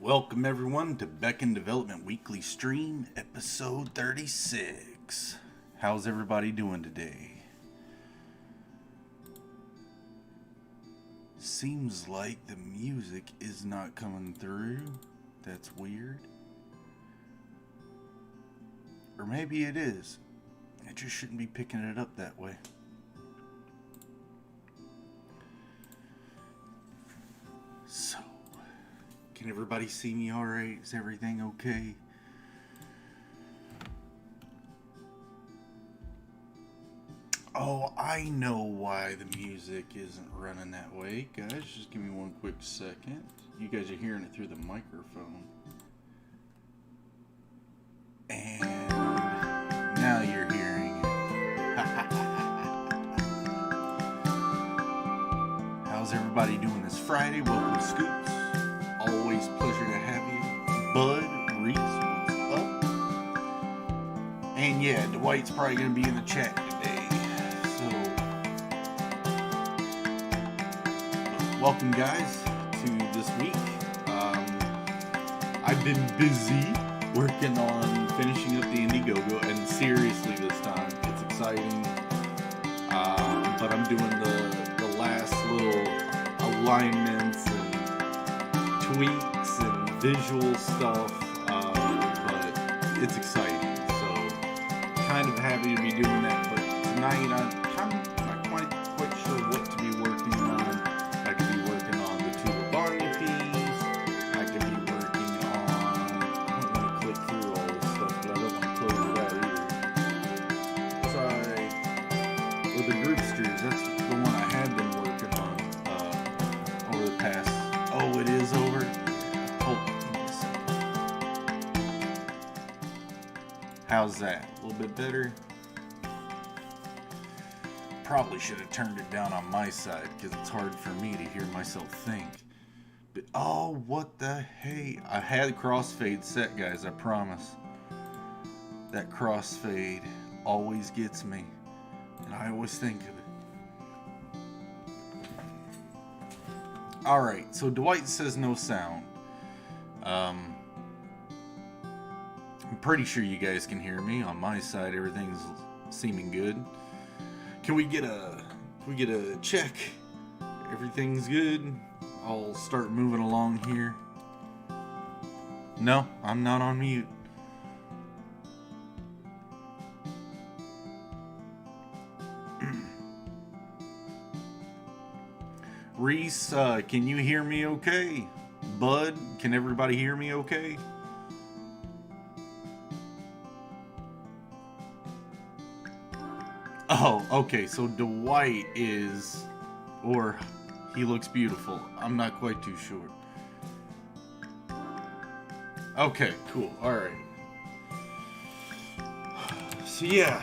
Welcome everyone to Beckoned Development Weekly Stream, episode 36. How's everybody doing today? Seems like the music is not coming through. That's weird. Or maybe it is. I just shouldn't be picking it up that way. So, can everybody see me alright? Is everything okay? Oh, I know why the music isn't running that way. Guys, just give me one quick second. You guys are hearing it through the microphone. And now you're hearing it. How's everybody doing this Friday? Welcome, Scoops. Always pleasure to have you. Bud, Reese, what's up? And yeah, Dwight's probably going to be in the chat today. So, welcome guys to this week. I've been busy working on finishing up the INDIEGOGO, and seriously this time, it's exciting. But I'm doing the last little alignments and tweaks and visual stuff, but it's exciting, so kind of happy to be doing that. But tonight I'm kind of not quite sure what to be working on. I could be working on the two Barney EPs. I could be working on, I don't want to click through all this stuff, but I don't want to close it out either. Sorry. Or the group streams, that's the one I had been working on over the past. Oh, it is over? Hold on, give me a second. How's that? A little bit better? Probably should have turned it down on my side because it's hard for me to hear myself think. But oh, what the hey? I had crossfade set, guys, I promise. That crossfade always gets me. And I always think of it. Alright, so Dwight says no sound. I'm pretty sure you guys can hear me. On my side, everything's seeming good. Can we get a check? Everything's good. I'll start moving along here. No, I'm not on mute. Reese, can you hear me okay? Bud, can everybody hear me okay? Oh, okay, so Dwight is, or he looks beautiful. I'm not quite too sure. Okay, cool, alright. So yeah,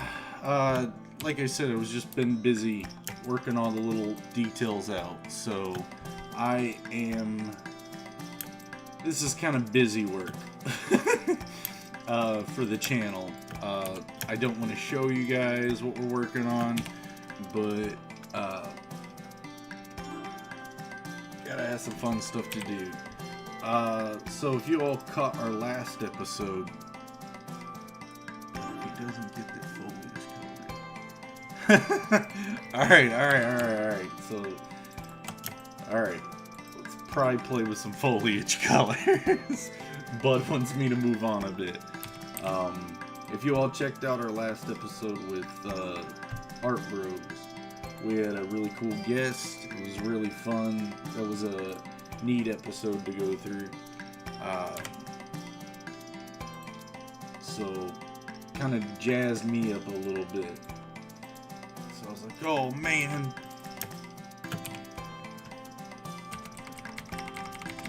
like I said, I've just been busy working all the little details out. So this is kind of busy work for the channel. I don't want to show you guys what we're working on, but gotta have some fun stuff to do. So if you all caught our last episode, he doesn't get that foliage color. Alright. So, alright. Let's probably play with some foliage colors. Bud wants me to move on a bit. If you all checked out our last episode with Art Bros, we had a really cool guest. It was really fun. That was a neat episode to go through. So, kind of jazzed me up a little bit. So I was like, oh man,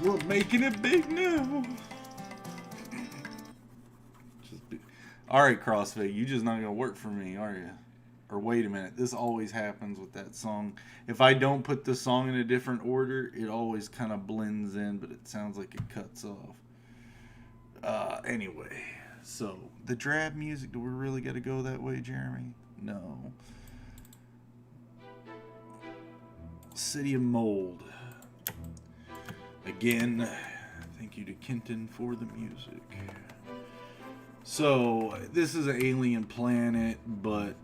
we're making it big now. Alright, Crossfade, you just not gonna work for me, are you? Or wait a minute, this always happens with that song. If I don't put the song in a different order, it always kind of blends in, but it sounds like it cuts off. Anyway, so the drab music, do we really gotta go that way, Jeremy? No. City of Mold. Again, Thank you to Kenton for the music. So, this is an alien planet, but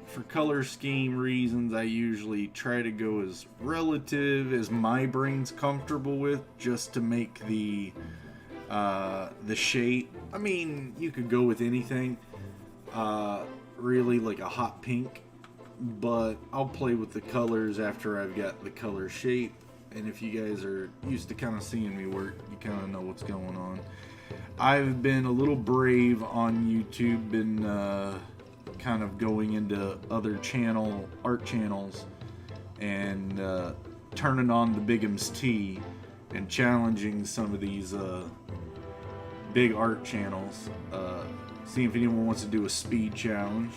for color scheme reasons, I usually try to go as relative as my brain's comfortable with, just to make the shape. I mean, you could go with anything, really like a hot pink, but I'll play with the colors after I've got the color shape. And if you guys are used to kind of seeing me work, you kind of know what's going on. I've been a little brave on YouTube, been kind of going into other art channels, and turning on the Bigum's Tea and challenging some of these big art channels. See if anyone wants to do a speed challenge.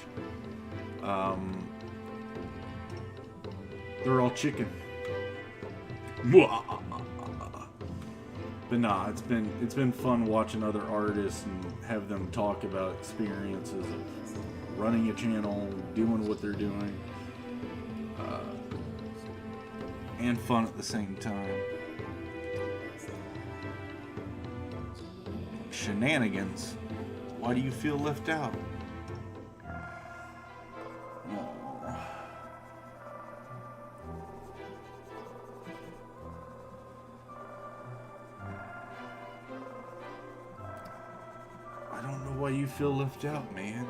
They're all chicken. But nah, it's been fun watching other artists and have them talk about experiences of running a channel, doing what they're doing, and fun at the same time. Shenanigans. Why do you feel left out? Why you feel left out, man.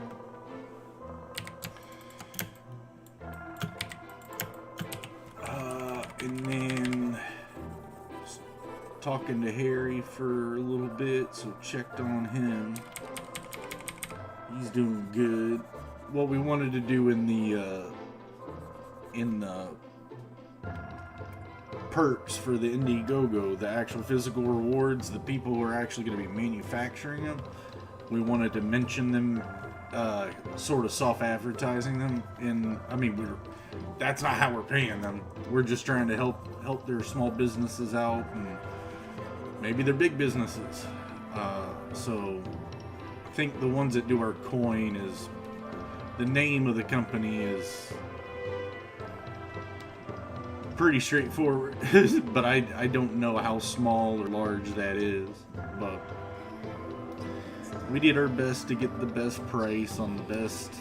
And then talking to Harry for a little bit, so checked on him. He's doing good. What we wanted to do in the perks for the INDIEGOGO, the actual physical rewards, the people who are actually going to be manufacturing them, we wanted to mention them, sort of soft advertising them. And I mean, that's not how we're paying them. We're just trying to help their small businesses out, and maybe they're big businesses. So I think the ones that do our coin is, the name of the company is pretty straightforward, but I don't know how small or large that is, but we did our best to get the best price on the best,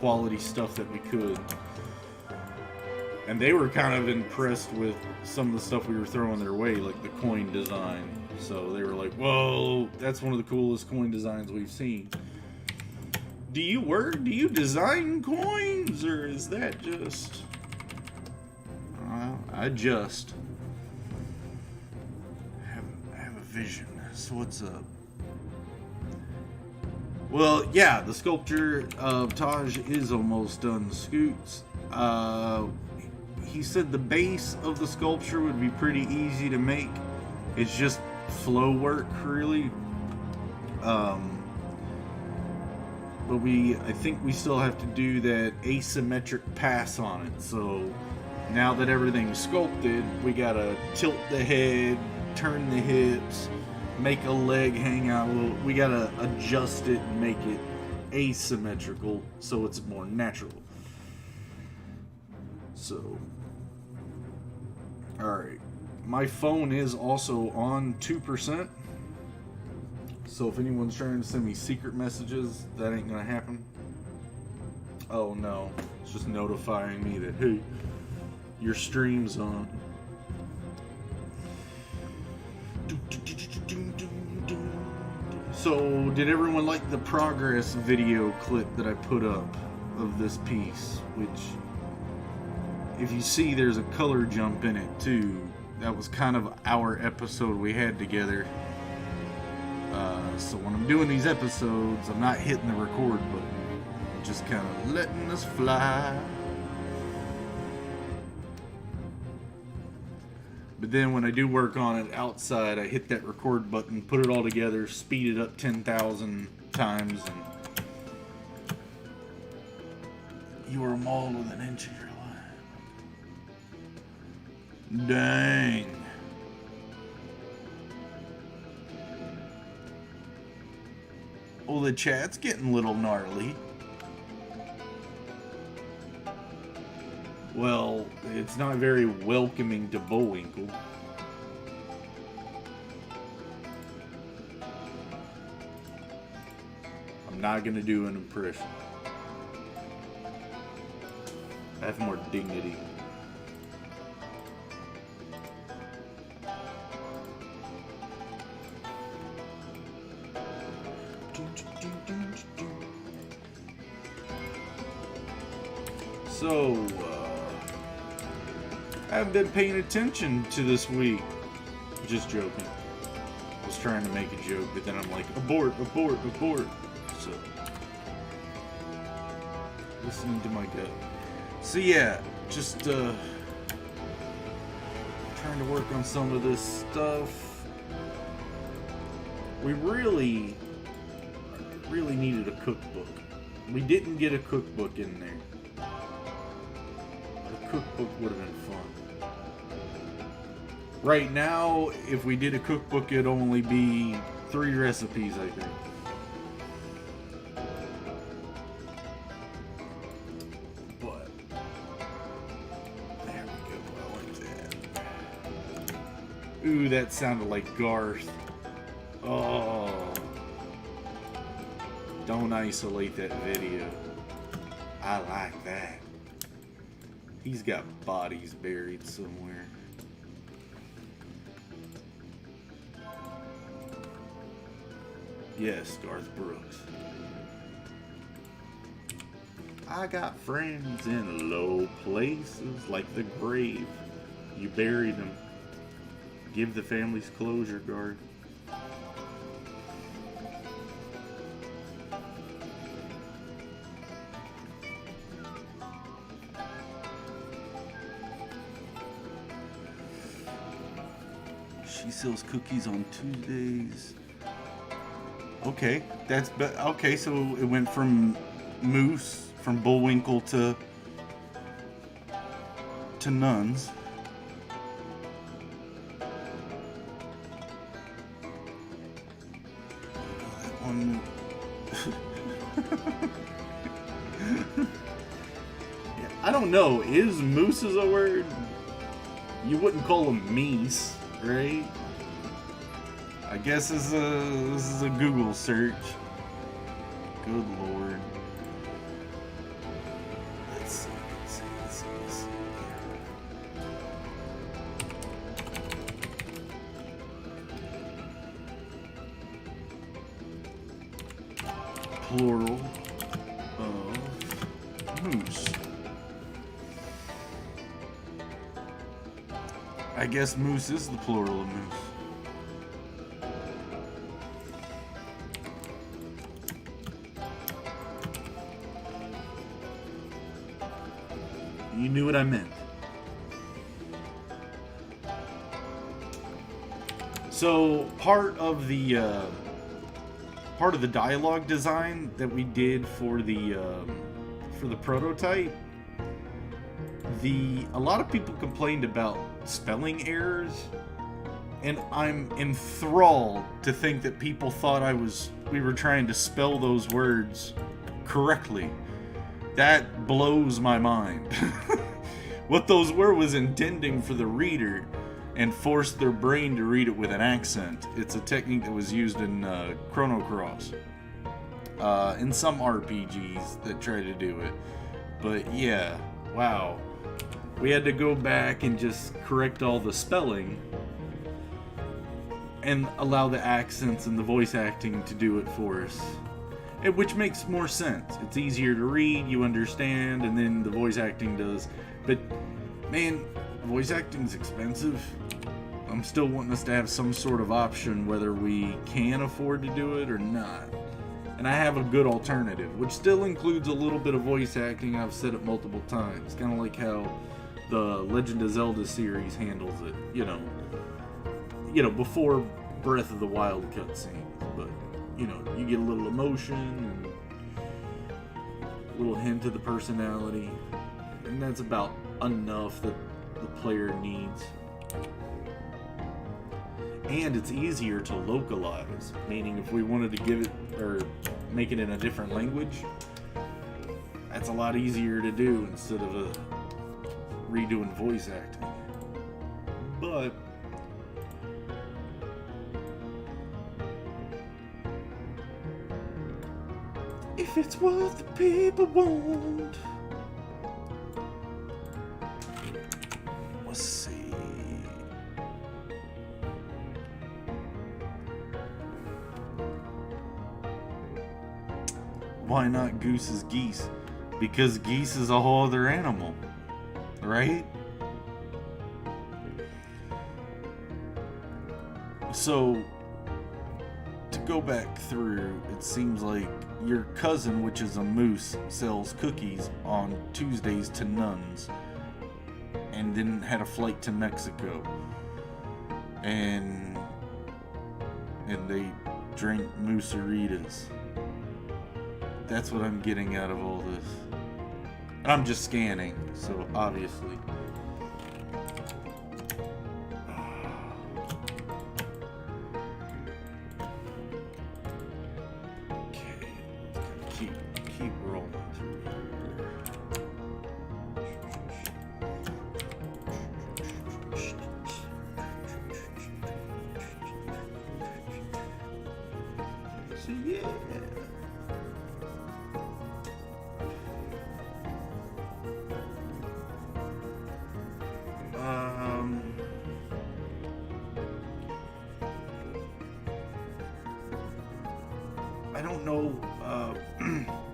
quality stuff that we could. And they were kind of impressed with some of the stuff we were throwing their way, like the coin design. So they were like, whoa, that's one of the coolest coin designs we've seen. Do you design coins, or is that just... I just have a vision. So what's up? Well, yeah, the sculpture of Taj is almost done, Scoots. He said the base of the sculpture would be pretty easy to make. It's just flow work, really. But I think we still have to do that asymmetric pass on it. So now that everything's sculpted, we gotta tilt the head, turn the hips, make a leg hang out a little. We gotta adjust it and make it asymmetrical so it's more natural. So, alright. My phone is also on 2%. So if anyone's trying to send me secret messages, that ain't gonna happen. Oh no, it's just notifying me that, hey, your stream's on. So, did everyone like the progress video clip that I put up of this piece? Which, if you see, there's a color jump in it too. That was kind of our episode we had together. So when I'm doing these episodes, I'm not hitting the record button. I'm just kind of letting us fly. But then when I do work on it outside, I hit that record button, put it all together, speed it up 10,000 times, and you are a mole with an inch of your life. Dang. Well, the chat's getting a little gnarly. Well, it's not very welcoming to Bullwinkle. I'm not gonna do an impression. I have more dignity. So, I haven't been paying attention to this week. Just joking. I was trying to make a joke, but then I'm like, abort, abort, abort. So, listening to my gut. So yeah, just trying to work on some of this stuff. We really needed a cookbook. We didn't get a cookbook in there. A cookbook would have been fun. Right now, if we did a cookbook, it'd only be 3 recipes, I think. But there we go. I like that. Ooh, that sounded like Garth. Oh. Don't isolate that video. I like that. He's got bodies buried somewhere. Yes, Garth Brooks. I got friends in low places like the grave. You bury them. Give the families closure, Garth. She sells cookies on Tuesdays. Okay, okay. So it went from Moose, from Bullwinkle to Nuns. That one. Yeah, I don't know. Is Moose a word? You wouldn't call him Meese. Right? I guess this is a Google search. Good Lord. Let's see. Plural of moose. I guess moose is the plural of moose. You knew what I meant. So part of the dialogue design that we did for the prototype, a lot of people complained about spelling errors, and I'm enthralled to think that people thought we were trying to spell those words correctly. That blows my mind. What those were was intending for the reader and forced their brain to read it with an accent. It's a technique that was used in Chrono Cross, in some RPGs that try to do it. But yeah, wow. We had to go back and just correct all the spelling and allow the accents and the voice acting to do it for us. Which makes more sense. It's easier to read, you understand, and then the voice acting does. But, man, voice acting's expensive. I'm still wanting us to have some sort of option whether we can afford to do it or not. And I have a good alternative, which still includes a little bit of voice acting. I've said it multiple times. Kind of like how the Legend of Zelda series handles it, you know, before Breath of the Wild cutscenes. But, you know, you get a little emotion and a little hint of the personality, and that's about enough that the player needs. And it's easier to localize, meaning if we wanted to give it or make it in a different language, that's a lot easier to do instead of redoing voice acting. But if it's what the people want. Let's see. Why not Goose's geese? Because geese is a whole other animal, right? So, to go back through, it seems like your cousin, which is a moose, sells cookies on Tuesdays to nuns, and then had a flight to Mexico, and they drink mooseritas. That's what I'm getting out of all this. I'm just scanning, so obviously. Okay, keep rolling through here. So yeah. I don't know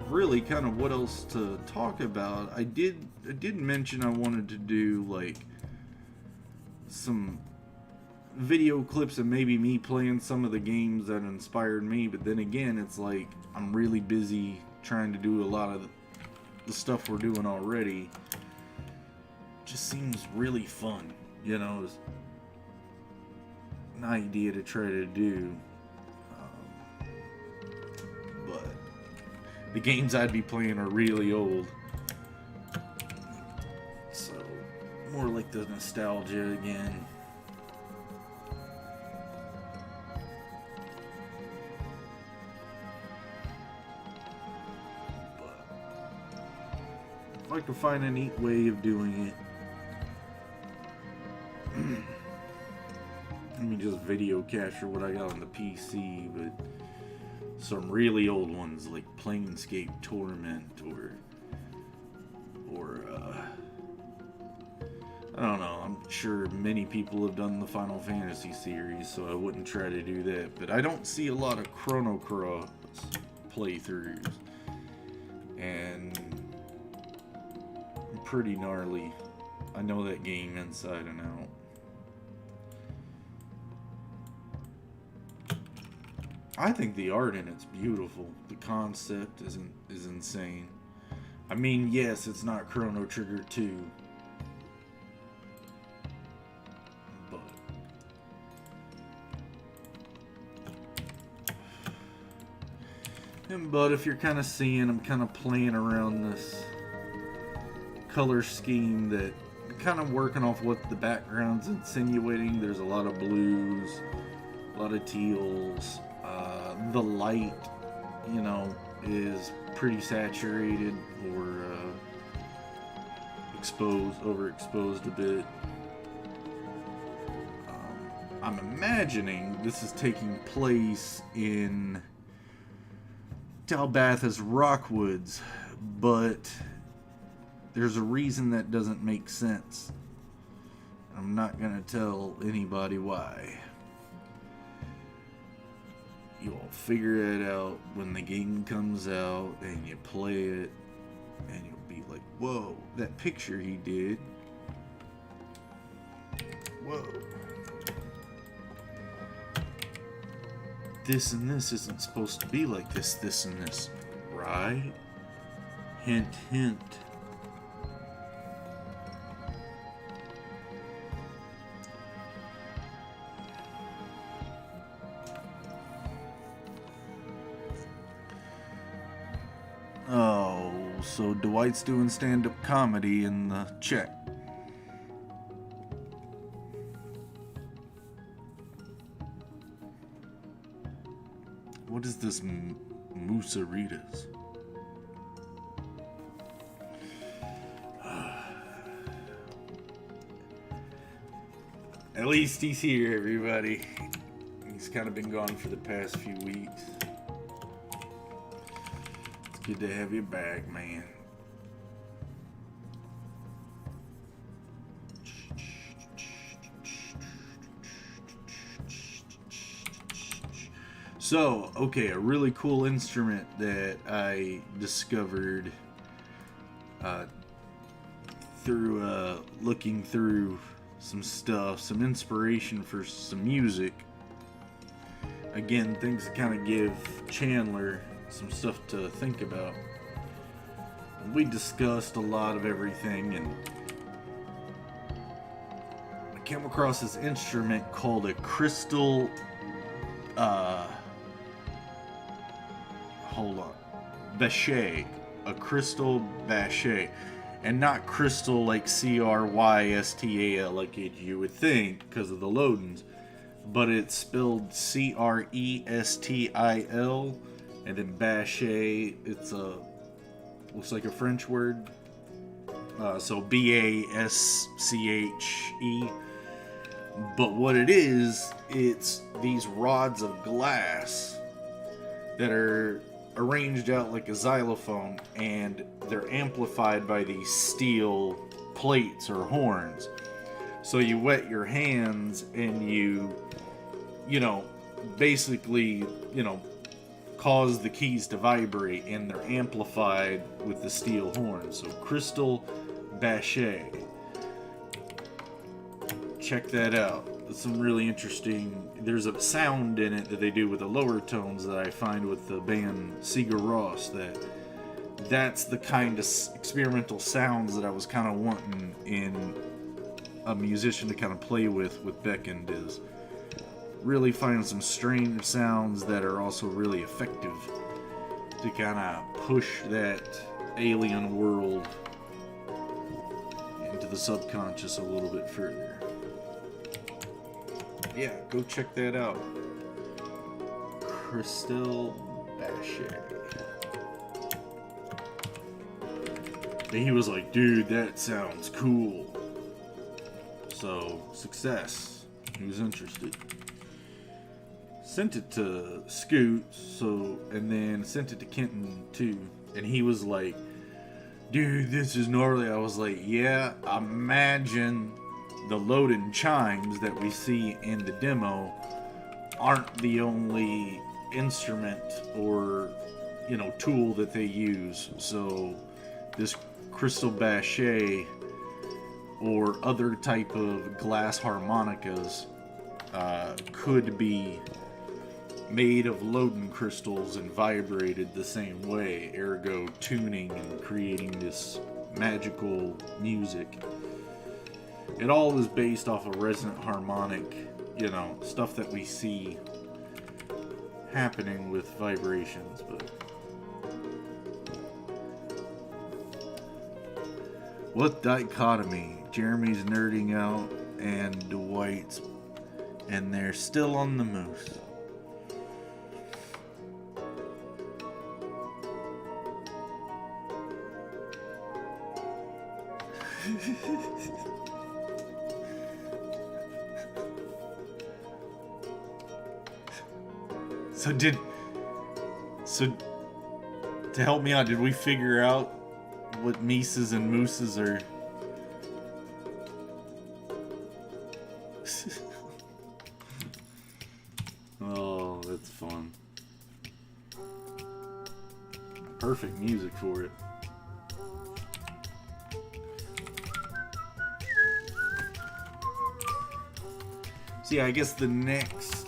really kind of what else to talk about. I did mention I wanted to do like some video clips and maybe me playing some of the games that inspired me, but then again it's like I'm really busy trying to do a lot of the stuff we're doing already. Just seems really fun, you know, it's an idea to try to do. But the games I'd be playing are really old, so more like the nostalgia again. But I'd like to find a neat way of doing it. Let me just video capture what I got on the PC, but some really old ones like Planescape Torment or I don't know. I'm sure many people have done the Final Fantasy series, so I wouldn't try to do that. But I don't see a lot of Chrono Cross playthroughs, and pretty gnarly. I know that game inside and out. I think the art in it's beautiful. The concept is insane. I mean, yes, it's not Chrono Trigger 2, but if you're kind of seeing, I'm kind of playing around this color scheme that kind of working off what the background's insinuating. There's a lot of blues, a lot of teals. The light, you know, is pretty saturated or overexposed a bit. I'm imagining this is taking place in Dalbatha's Rockwoods, but there's a reason that doesn't make sense. I'm not gonna tell anybody why. You'll figure it out when the game comes out and you play it, and you'll be like, whoa, that picture he did. Whoa. This and this isn't supposed to be like this and this, right? Hint, hint. Oh, so Dwight's doing stand-up comedy in the chat. What is this mooseritas? At least he's here, everybody. He's kind of been gone for the past few weeks. Let's Good to have you back, man. So, okay, a really cool instrument that I discovered through looking through some stuff, some inspiration for some music. Again, things that kind of give Chandler some stuff to think about. We discussed a lot of everything, and I came across this instrument called a crystal bachet, a crystal bachet, and not crystal like Crystal like you would think because of the loadings, but it's spelled Crestil, and then bachet, it's a looks like a French word, so Basche. But what it is, it's these rods of glass that are arranged out like a xylophone, and they're amplified by these steel plates or horns. So you wet your hands and you basically, cause the keys to vibrate, and they're amplified with the steel horns. So Crystal Bachet. Check that out. It's some really interesting. There's a sound in it that they do with the lower tones that I find with the band Sigur Rós. That's the kind of experimental sounds that I was kind of wanting in a musician to kind of play with Beckoned, is really find some strange sounds that are also really effective to kind of push that alien world into the subconscious a little bit further. Yeah, go check that out. Crystal Bachet. And he was like, dude, that sounds cool. So, success. He was interested. Sent it to Scoot, and then sent it to Kenton too. And he was like, dude, this is gnarly. I was like, yeah, imagine the loaded chimes that we see in the demo aren't the only instrument or tool that they use. So this crystal bachet or other type of glass harmonicas could be made of loading crystals and vibrated the same way, ergo tuning and creating this magical music. It all is based off of resonant harmonic, stuff that we see happening with vibrations. But what dichotomy? Jeremy's nerding out and Dwight's, and they're still on the moose. So to help me out, did we figure out what Mises and Mooses are? Oh, that's fun. Perfect music for it. So yeah, I guess the next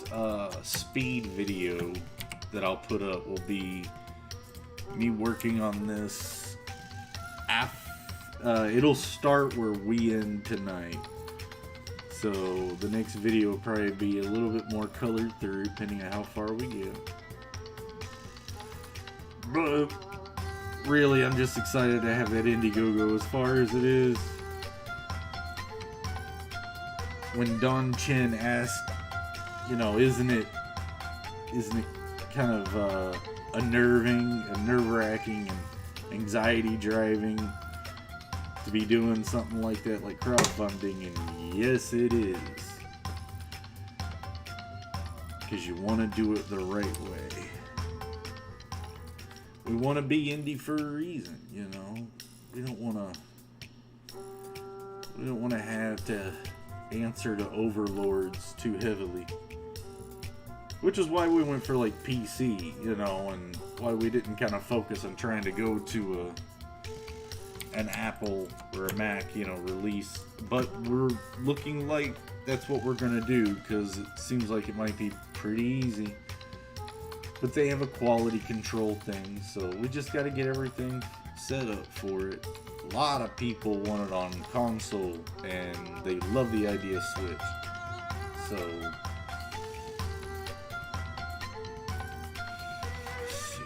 speed video that I'll put up will be me working on this. It'll start where we end tonight. So the next video will probably be a little bit more colored through, depending on how far we get. But really, I'm just excited to have that INDIEGOGO as far as it is. When Don Chen asked, isn't it kind of unnerving and nerve-wracking and anxiety-driving to be doing something like that, like crowdfunding? And yes, it is. Because you want to do it the right way. We want to be indie for a reason, you know. We don't want to have to answer to overlords too heavily. Which is why we went for like PC, you know, and why we didn't kind of focus on trying to go to an Apple or a Mac, you know, release. But we're looking like that's what we're gonna do, because it seems like it might be pretty easy. But they have a quality control thing, so we just got to get everything set up for it. A lot of people want it on console, and they love the idea of Switch. So, let's see.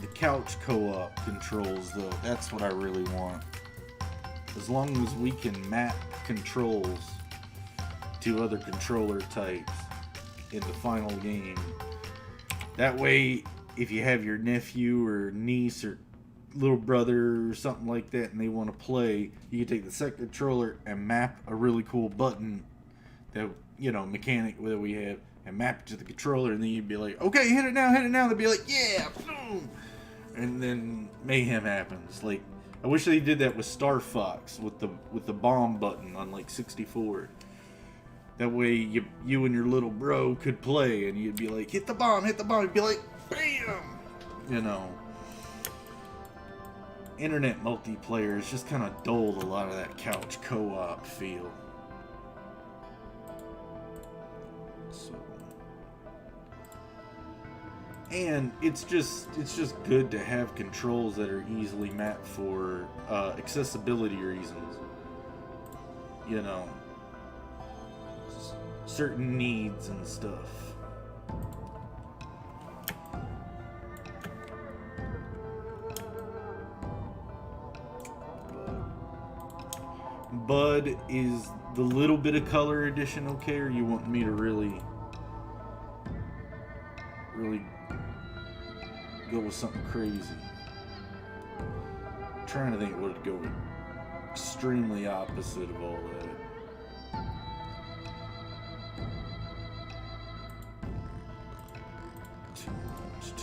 The couch co-op controls, though, that's what I really want. As long as we can map controls to other controller types in the final game. That way, if you have your nephew or niece or little brother or something like that and they want to play, you can take the second controller and map a really cool button that, you know, mechanic that we have, and map it to the controller, and then you'd be like, okay, hit it now, they'd be like, yeah, boom, and then mayhem happens. Like, I wish they did that with Star Fox with the bomb button on like 64. That way you and your little bro could play, and you'd be like, hit the bomb, you'd be like, bam, you know. Internet multiplayer has just kind of dulled a lot of that couch co-op feel. So, and it's just good to have controls that are easily mapped for accessibility reasons. You know, certain needs and stuff. Bud, is the little bit of color edition okay, or you want me to really go with something crazy? I'm trying to think what would go extremely opposite of all that. Too much.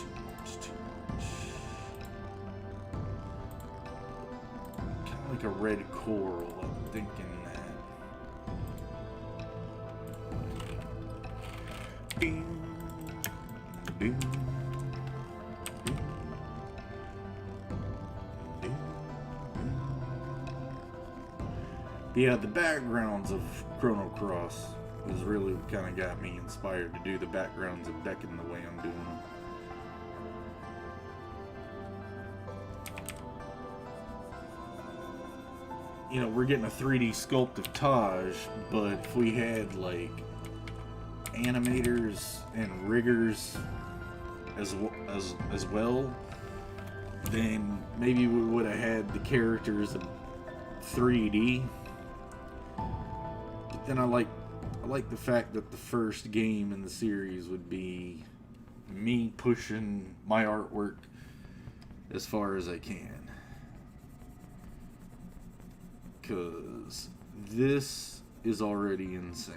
Kind of like a red coral, I'm thinking that. Bing, bing. Yeah, the backgrounds of Chrono Cross was really what kind of got me inspired to do the backgrounds of Beckoned the way I'm doing them. You know, we're getting a 3D sculpt of Taj, but if we had like animators and riggers as well, then maybe we would have had the characters in 3D. But then I like the fact that the first game in the series would be me pushing my artwork as far as I can. Because this is already insane.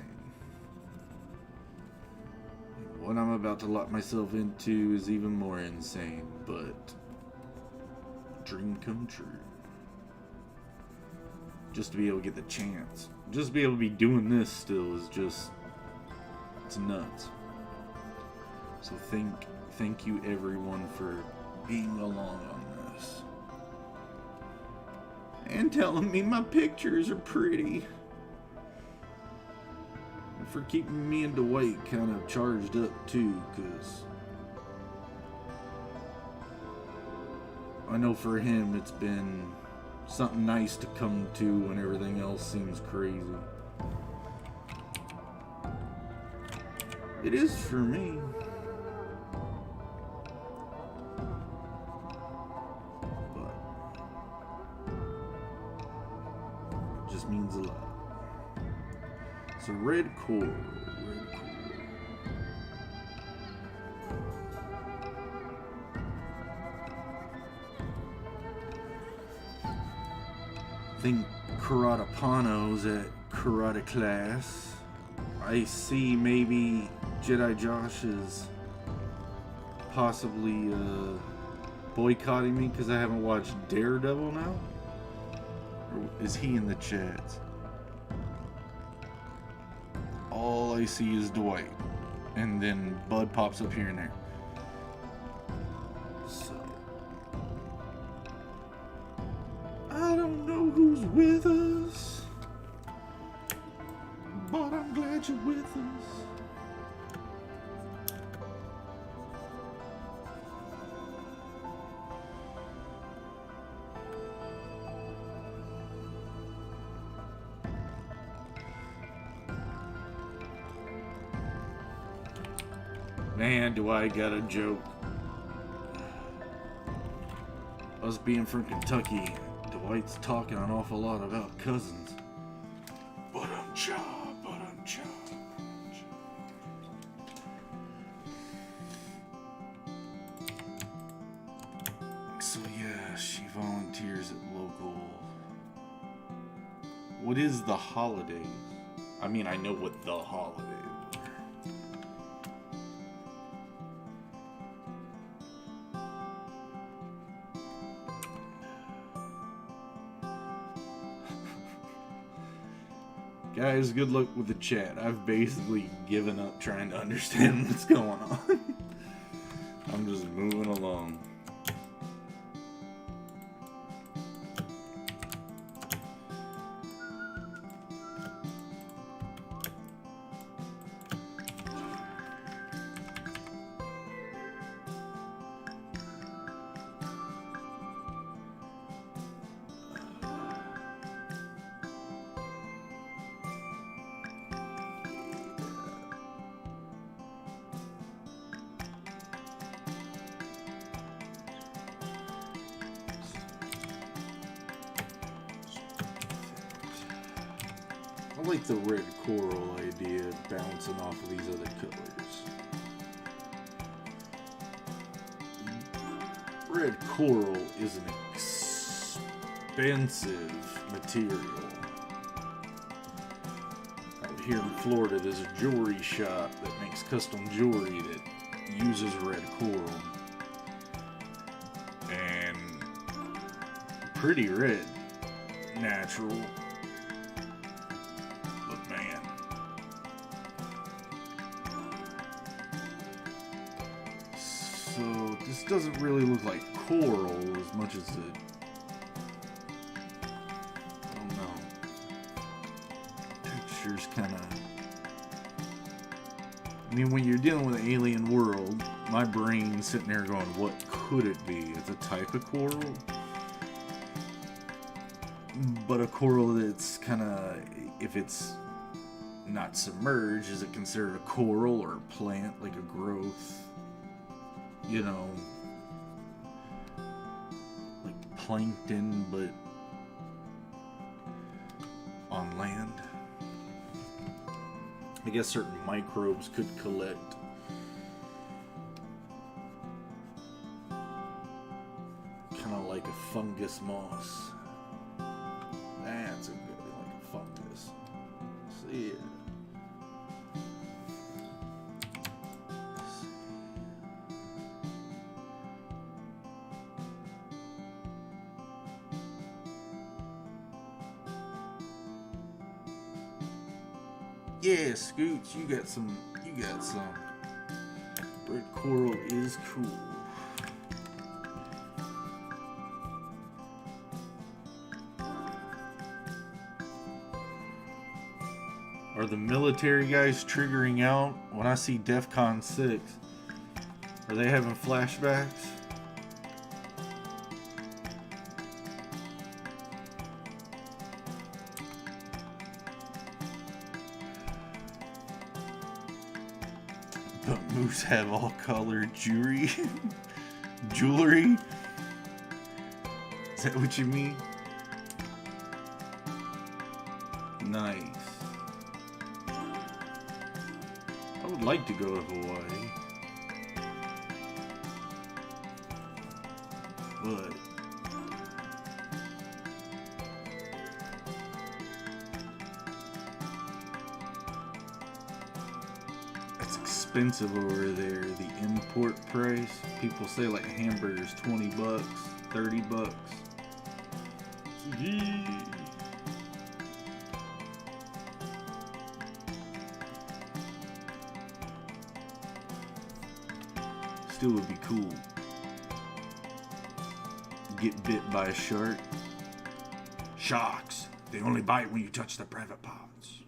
What I'm about to lock myself into is even more insane, but dream come true. Just to be able to get the chance. Just to be able to be doing this still is just, it's nuts. So thank you everyone for being along on this. And telling me my pictures are pretty. And for keeping me and Dwight kind of charged up too, because I know for him it's been something nice to come to when everything else seems crazy. It is for me. But it just means a lot. So red core. I think Karatapano's at karate class. I see maybe Jedi Josh is possibly boycotting me because I haven't watched Daredevil now? Or is he in the chat? All I see is Dwight. And then Bud pops up here and there. So I don't know who's with us, but I'm glad you're with us. Man, do I got a joke. Us being from Kentucky, Dwight's talking an awful lot about cousins. But I'm cha. So yeah, she volunteers at local. What is the holidays? I mean, I know what the holidays are. Guys, good luck with the chat. I've basically given up trying to understand what's going on. I'm just moving along. I like the red coral idea bouncing off of these other colors. Red coral is an expensive material. Out here in Florida, there's a jewelry shop that makes custom jewelry that uses red coral. And pretty red, natural. So this doesn't really look like coral as much as it, I don't know, texture's kind of, I mean, when you're dealing with an alien world, my brain's sitting there going, what could it be? It's a type of coral, but a coral that's kind of, if it's not submerged, is it considered a coral or a plant, like a growth? You know, like plankton, but on land. I guess certain microbes could collect. Kind of like a fungus moss. That's a good, like a fungus. See it. Yeah, Scooch, you got some. Red coral is cool. Are the military guys triggering out when I see DEFCON 6? Are they having flashbacks? But moose have all colored jewelry? Jewelry? Is that what you mean? Nice. I would like to go to Hawaii. But expensive over there. The import price. People say like hamburgers $20, $30. Yeah. Still would be cool. Get bit by a shark. Sharks. They only bite when you touch their private parts.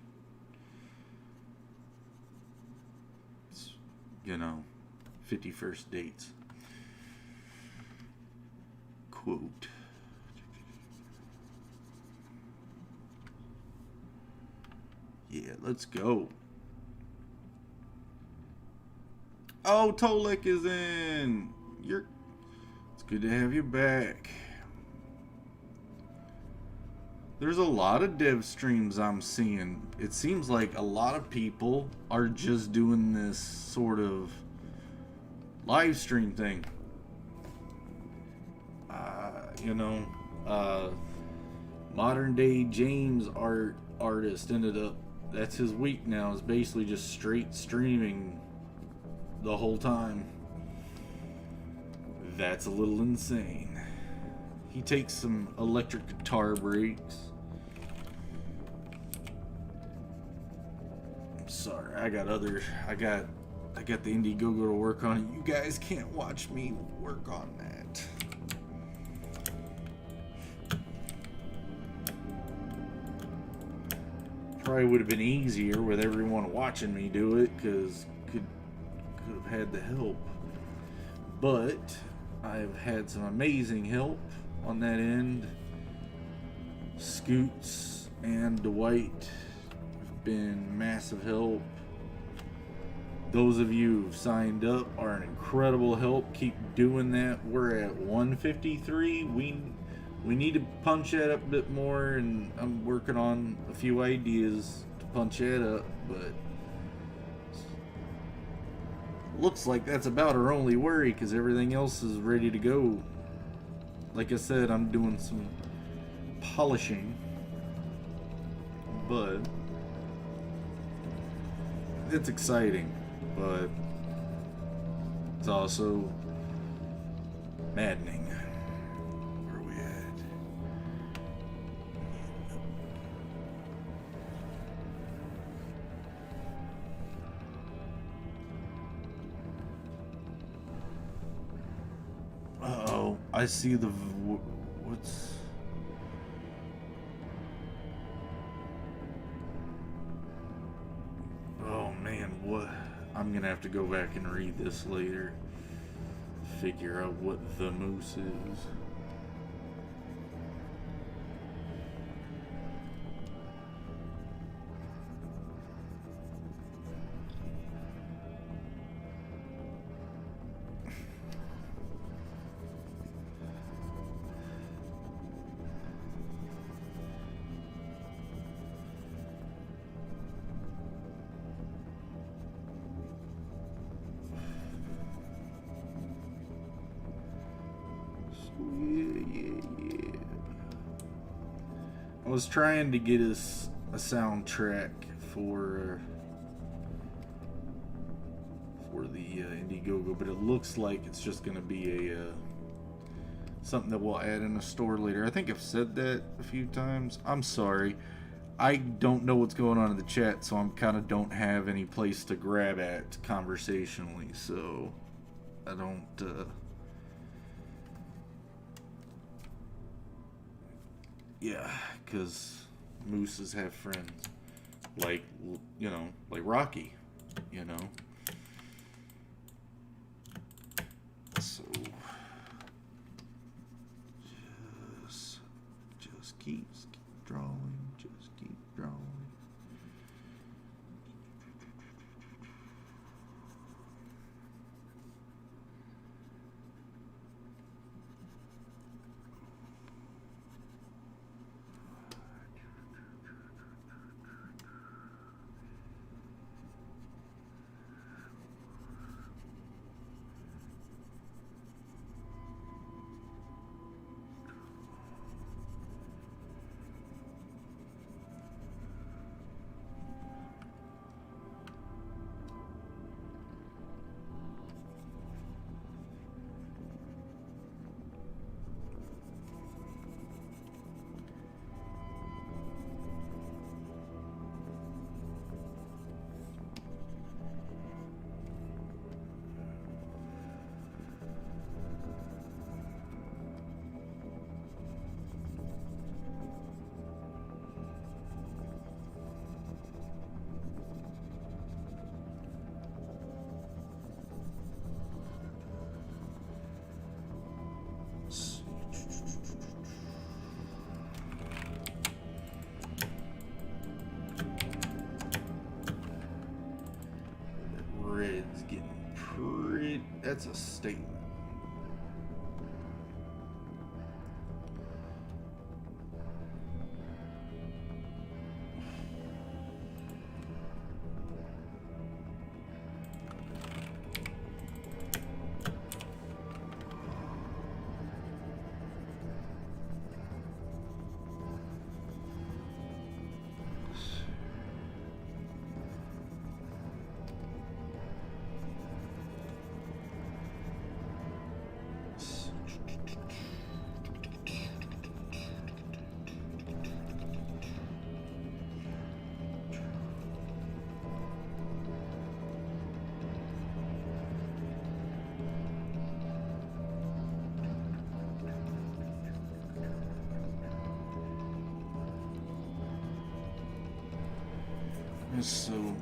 It's, 51st dates. Quote. Yeah, let's go. Oh, Tolek is in. It's good to have you back. There's a lot of dev streams I'm seeing. It seems like a lot of people are just doing this sort of live stream thing. Modern day James artist ended up, that's his week now, is basically just straight streaming the whole time. That's a little insane. He takes some electric guitar breaks. I'm sorry, I got the INDIEGOGO to work on it. You guys can't watch me work on that. Probably would have been easier with everyone watching me do it, because could have had the help. But I've had some amazing help on that end. Scoots and Dwight have been massive help. Those of you who've signed up are an incredible help. Keep doing that. We're at 153. We need to punch that up a bit more, and I'm working on a few ideas to punch that up, but looks like that's about our only worry, because everything else is ready to go. Like I said, I'm doing some polishing, but it's exciting, but it's also maddening. Where are we at? Uh-oh, I see the... what's... oh man, what... I'm gonna have to go back and read this later. Figure out what the moose is. Yeah. I was trying to get us a soundtrack for the INDIEGOGO, but it looks like it's just going to be a something that we'll add in a store later. I think I've said that a few times. I'm sorry. I don't know what's going on in the chat, so I'm kind of don't have any place to grab at conversationally, so I don't... yeah, because mooses have friends, like, like Rocky, so just keep drawing, just keep drawing. that's a statement. So,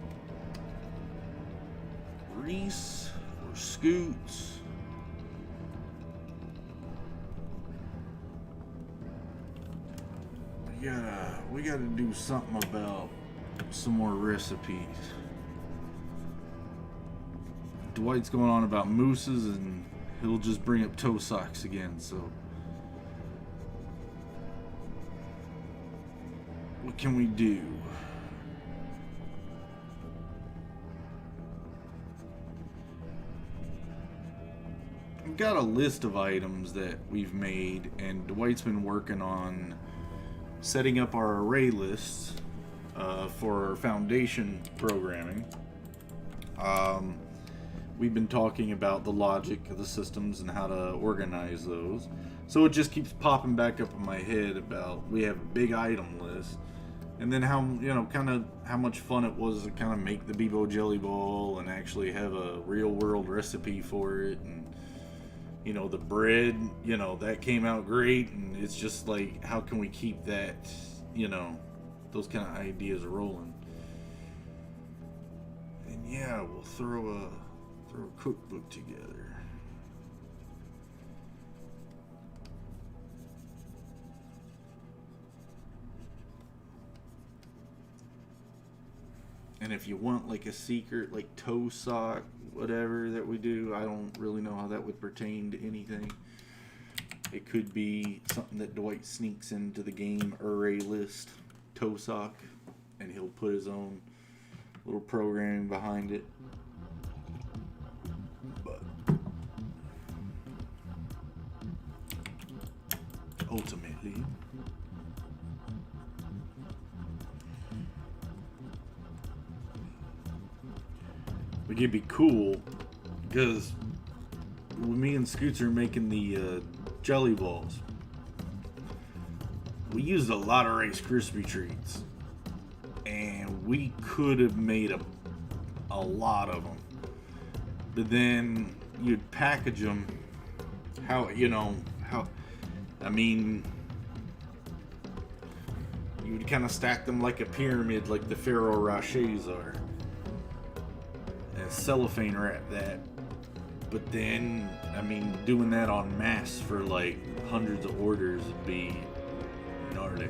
Reese or Scoots. We gotta do something about some more recipes. Dwight's going on about mooses, and he'll just bring up toe socks again. So, what can we do? We've got a list of items that we've made, and Dwight's been working on setting up our array lists for our foundation programming. We've been talking about the logic of the systems and how to organize those. So it just keeps popping back up in my head about we have a big item list, and then how, you know, kind of how much fun it was to kind of make the Bebo jelly ball and actually have a real world recipe for it. And you know, the bread, you know, that came out great, and it's just like, how can we keep that, you know, those kind of ideas rolling. And yeah, we'll throw a cookbook together. And if you want like a secret, like toe sock, whatever that we do, I don't really know how that would pertain to anything. It could be something that Dwight sneaks into the game array list, toe sock, and he'll put his own little programming behind it. But ultimately, it'd be cool because when me and Scoots are making the jelly balls, we used a lot of Rice Krispie treats, and we could have made a lot of them. But then you'd package them. You would kind of stack them like a pyramid, like the Ferrero Rochers are. Cellophane wrap that, but then doing that en masse for like hundreds of orders would be gnarly.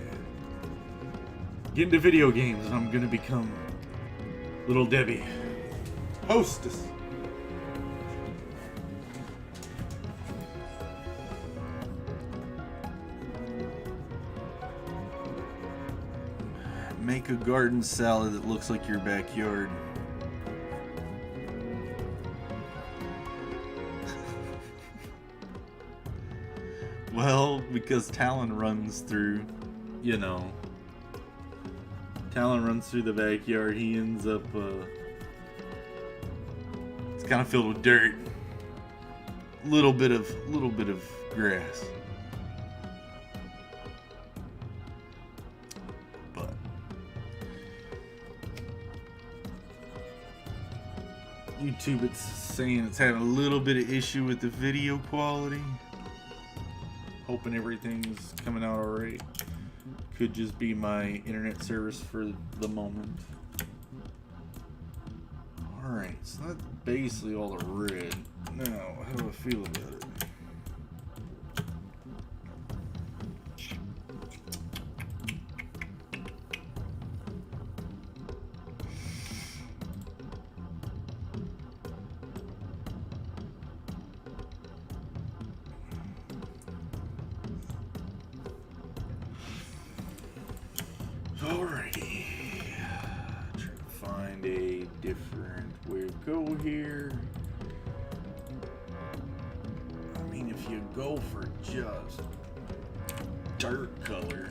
Get into video games and I'm gonna become Little Debbie, hostess. Make a garden salad that looks like your backyard. Well, because Talon runs through, Talon runs through the backyard. He ends up, it's kind of filled with dirt. Little bit of grass. But YouTube, it's saying it's having a little bit of issue with the video quality. Hoping everything's coming out alright. Could just be my internet service for the moment. Alright, so that's basically all the red. Now, how do I feel about it? Alrighty. Trying to find a different way to go here. I mean, if you go for just dirt color,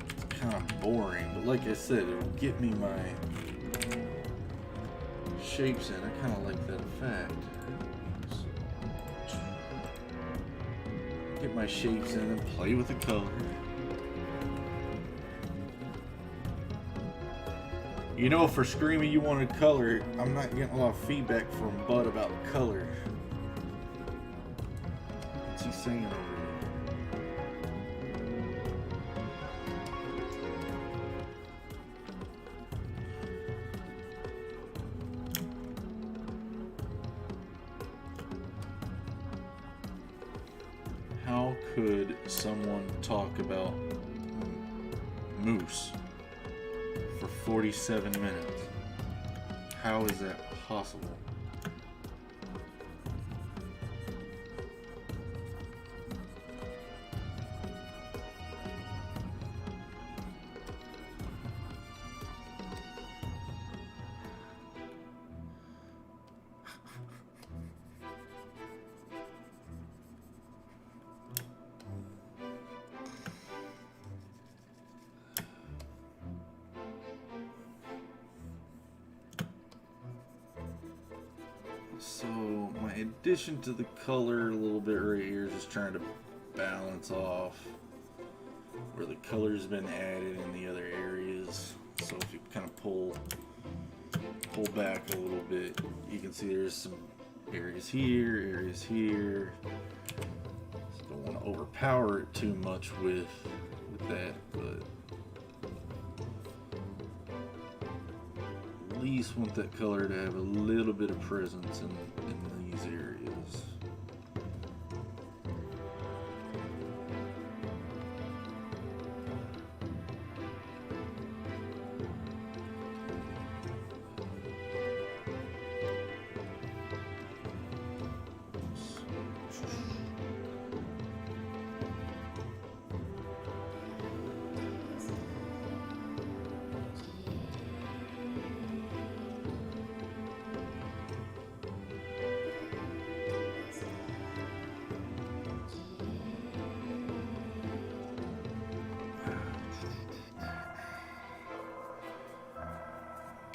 it's kind of boring. But like I said, it'll get me my shapes in. I kind of like that effect. So, get my shapes in and play with the color. You know, for Screaming You Wanted Color, I'm not getting a lot of feedback from Bud about color. What's he saying over there? How could someone talk about moose for 47 minutes? How is that possible? So my addition to the color a little bit right here is just trying to balance off where the color's been added in the other areas. So if you kind of pull back a little bit, you can see there's some areas here. Just don't want to overpower it too much with that, but at least want that color to have a little bit of presence in these areas.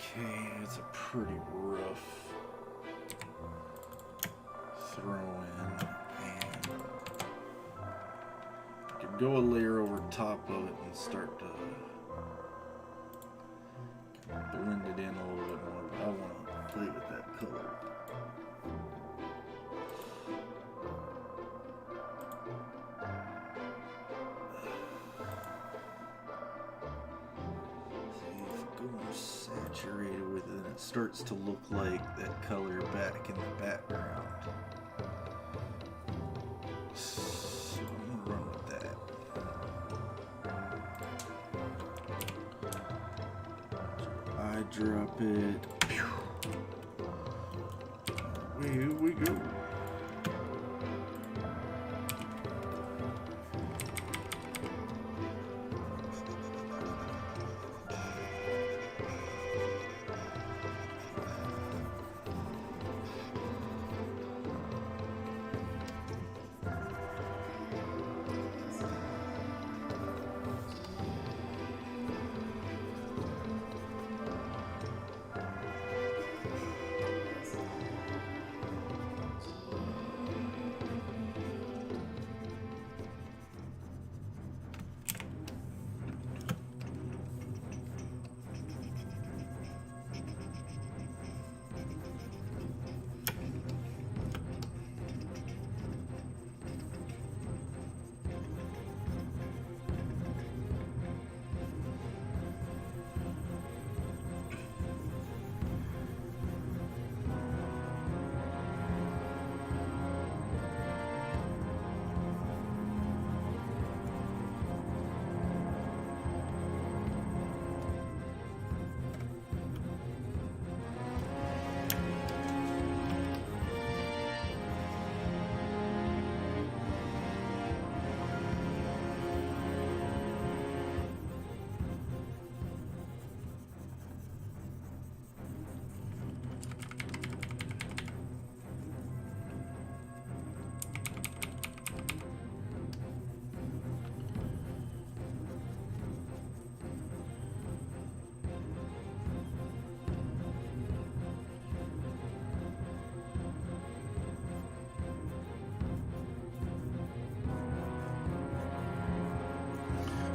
Okay, it's a pretty rough throw in, and I could go a layer over top of it and start to blend it in a little bit more, but I want to play with that color. Saturated with it, and it starts to look like that color back in the background. So I'm gonna run with that. I drop it. Here we go.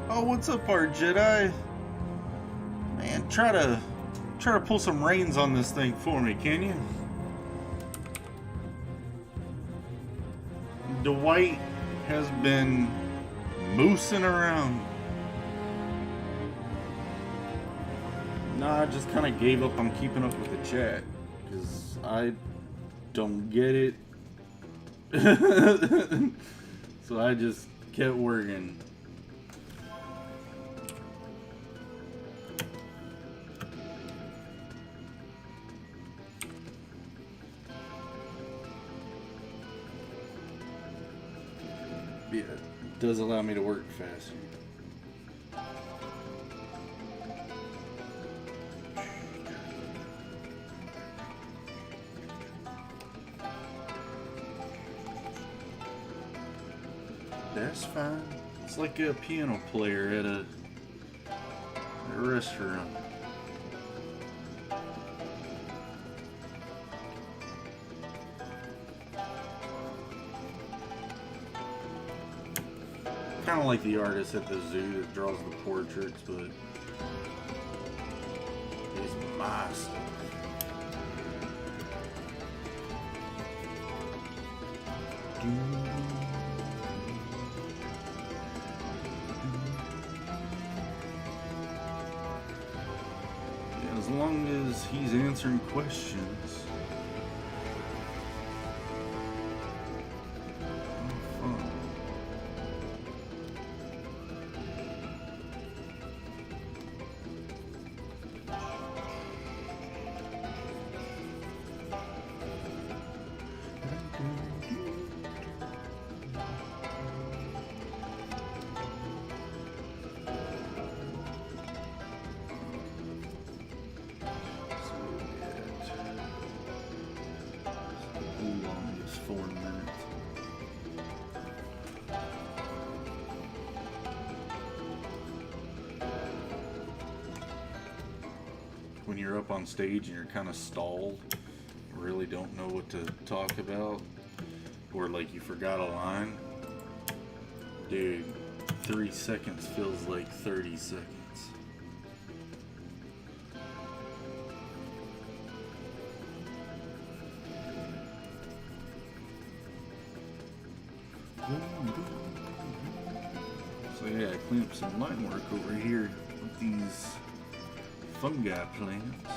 Oh, what's up, our Jedi? Man, try to pull some reins on this thing for me, can you? Dwight has been moosing around. Nah, I just kind of gave up on keeping up with the chat because I don't get it. So I just kept working. Yeah, it does allow me to work faster. That's fine. It's like a piano player at a restaurant. Kind of like the artist at the zoo that draws the portraits, but it's my stuff. Yeah, as long as he's answering questions. When you're up on stage and you're kind of stalled, really don't know what to talk about, or like you forgot a line, dude, 3 seconds feels like 30 seconds. So yeah, I cleaned up some line work over here with these fungi plants.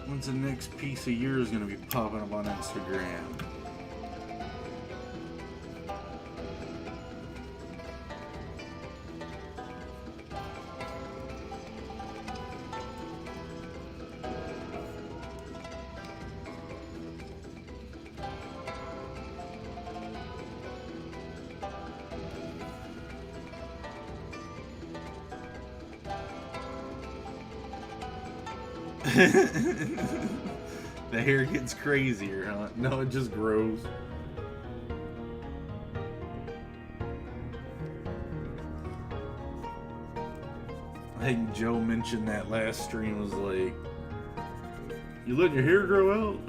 When's the next piece of yours gonna be popping up on Instagram? The hair gets crazier, huh? No, it just grows. I think Joe mentioned that last stream was like, you letting your hair grow out?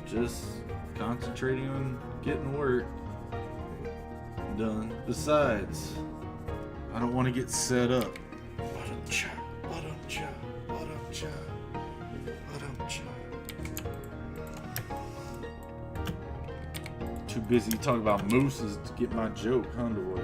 Just concentrating on getting work done. Besides, I don't want to get set up. Too busy talking about mooses to get my joke underway.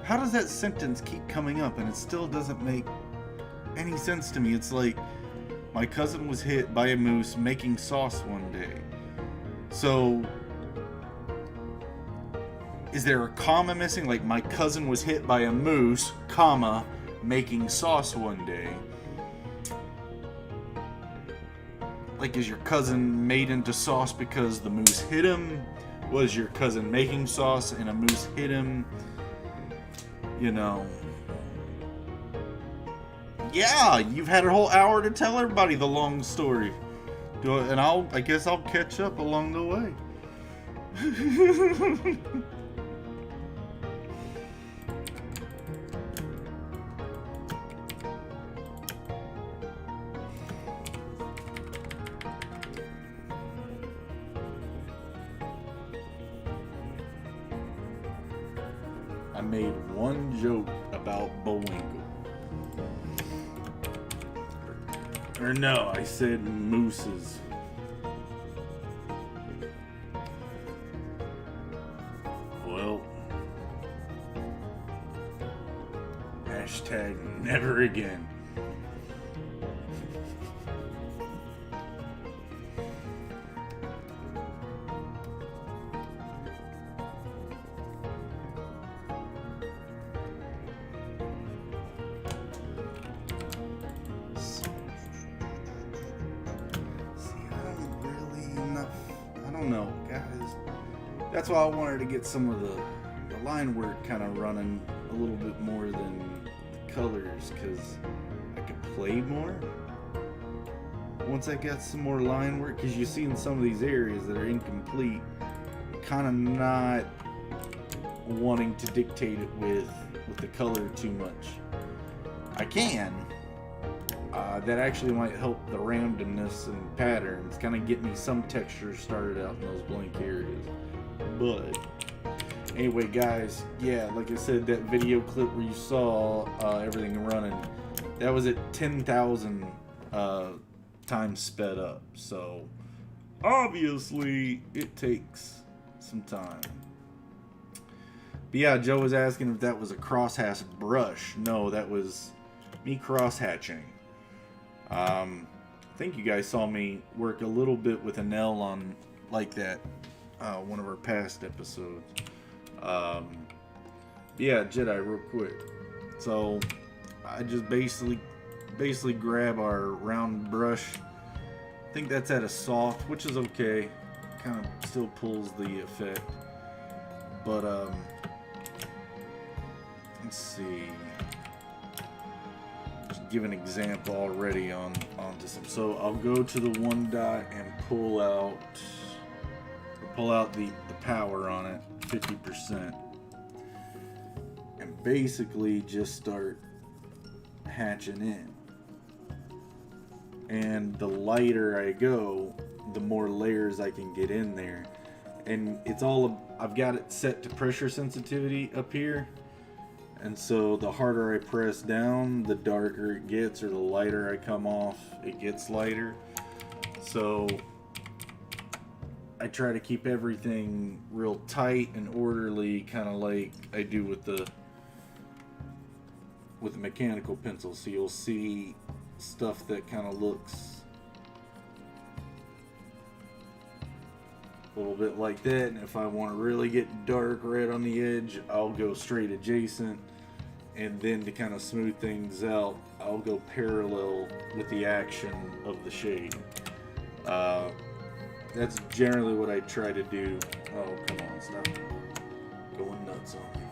How does that sentence keep coming up and it still doesn't make any sense to me? It's like, my cousin was hit by a moose making sauce one day. So, is there a comma missing? Like, my cousin was hit by a moose, comma, making sauce one day. Like, is your cousin made into sauce because the moose hit him? Was your cousin making sauce and a moose hit him? You know. Yeah, you've had a whole hour to tell everybody the long story. And I guess I'll catch up along the way. I made one joke about Bullwinkle. Or no, I said mooses. Well, hashtag never again. No, guys. That's why I wanted to get some of the line work kind of running a little bit more than the colors, because I could play more once I got some more line work. Because you see in some of these areas that are incomplete, kind of not wanting to dictate it with the color too much. I can. That actually might help the randomness and patterns, kind of get me some textures started out in those blank areas. But anyway, guys, yeah, like I said, that video clip where you saw everything running, that was at 10,000 times sped up. So obviously it takes some time. But yeah, Joe was asking if that was a crosshatch brush. No, that was me crosshatching. I think you guys saw me work a little bit with an L on like that, one of our past episodes. Yeah, Jedi, real quick. So I just basically grab our round brush. I think that's at a soft, which is okay. Kind of still pulls the effect. But let's see. Give an example already onto some. So I'll go to the one dot and pull out the power on it, 50%, and basically just start hatching in. And the lighter I go, the more layers I can get in there. And it's all, I've got it set to pressure sensitivity up here. And so the harder I press down, the darker it gets, or the lighter I come off, it gets lighter. So I try to keep everything real tight and orderly, kind of like I do with the mechanical pencil. So you'll see stuff that kind of looks a little bit like that, and if I want to really get dark right on the edge, I'll go straight adjacent, and then to kind of smooth things out, I'll go parallel with the action of the shade. That's generally what I try to do. Oh, come on, stop going nuts on me.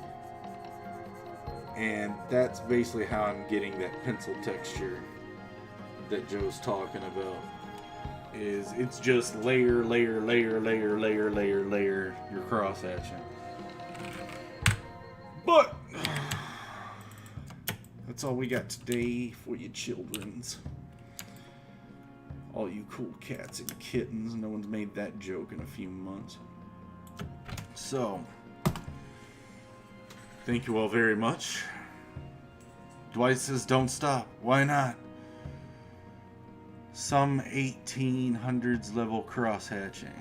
And that's basically how I'm getting that pencil texture that Joe's talking about. It's just layer, layer, layer, layer, layer, layer, layer, your cross hatching. But that's all we got today for you childrens. All you cool cats and kittens. No one's made that joke in a few months. So, thank you all very much. Dwight says don't stop. Why not? Some 1800s level cross hatching.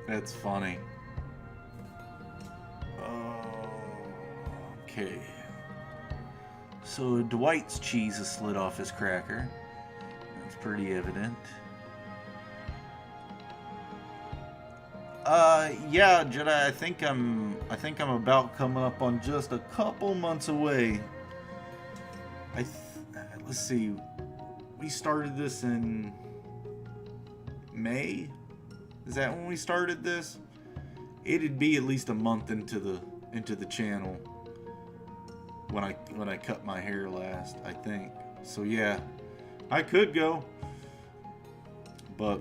That's funny. Okay. So Dwight's cheese has slid off his cracker. That's pretty evident. Yeah, Jedi. I think I'm about coming up on just a couple months away. Let's see. We started this in May. Is that when we started this? It'd be at least a month into the channel when I cut my hair last, I think. So yeah, I could go, but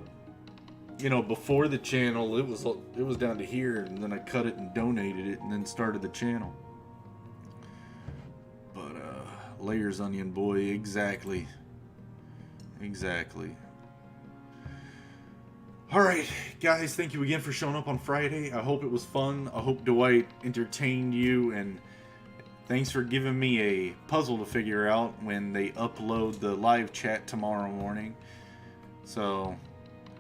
you know, before the channel, it was down to here, and then I cut it and donated it, and then started the channel. But layers, onion boy, exactly. All right, guys, thank you again for showing up on Friday. I hope it was fun. I hope Dwight entertained you, and thanks for giving me a puzzle to figure out when they upload the live chat tomorrow morning. So,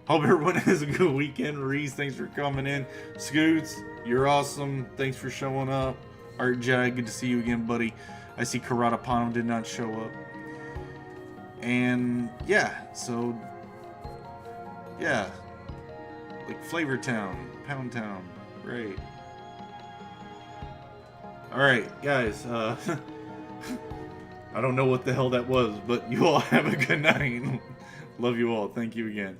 hope everyone has a good weekend. Reese, thanks for coming in. Scoots, you're awesome. Thanks for showing up. Art Jedi, good to see you again, buddy. I see Karada Pano did not show up. And, yeah, so, yeah. Like Flavor Town, Pound Town, great. Alright, guys, I don't know what the hell that was, but you all have a good night. Love you all. Thank you again.